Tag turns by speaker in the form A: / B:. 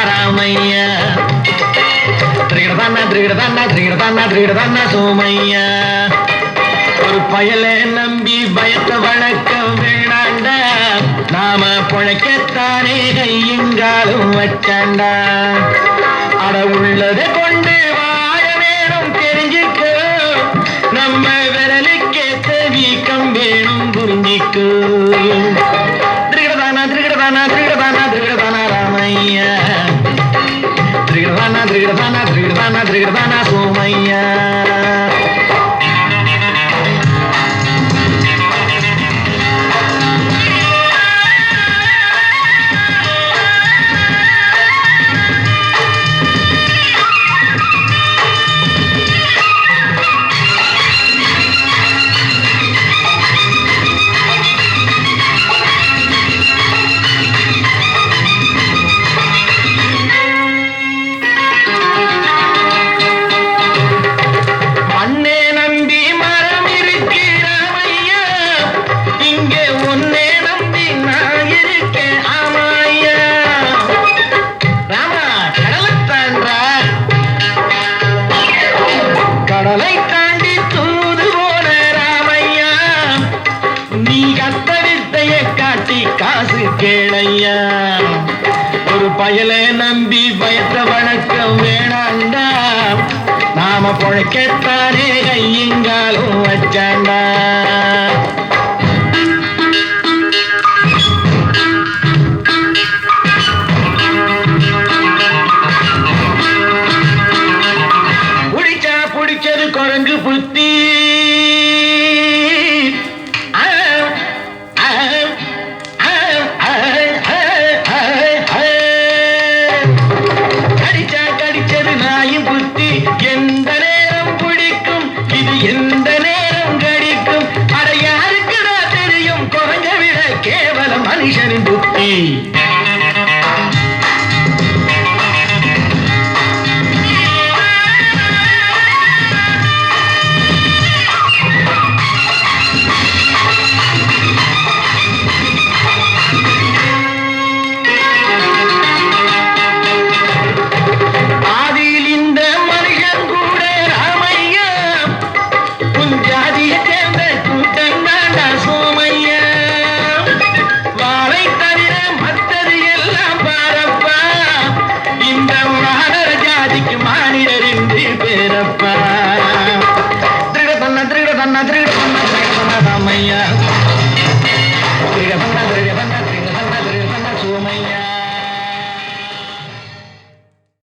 A: ராமையா சோமையா ஒரு பயலை நம்பி பயத்தை வளர்க்க வேணாண்டா நாம பொழைக்கத்தானே கையுங்காலும் வச்சாண்டா அட உள்ளதை கொண்டு வாழ வேணும் தெரிஞ்சுக்க நம்ம விரலுக்கேத்த வீக்கம் வேணும் புரிஞ்சிக்கு ராமையா சோமையா கடலை தாண்டி தூது போன ராமையா நீ கத்த வித்தைய காட்டி காசு கேளையா ஒரு பயலை நம்பி பயத்தை வளர்க்க வேணாண்டா நாம பொழைக்கத்தானே கையுங்காலும் வச்சாண்டா குரங்கு புத்தி கடிச்சா கடிச்சது நாயும் புத்தி எந்த நேரம் பிடிக்கும் இது எந்த நேரம் கடிக்கும் அட யாருக்குடா தெரியும் குரங்க விட கேவலம் மனுஷனின் புத்தி ராமையா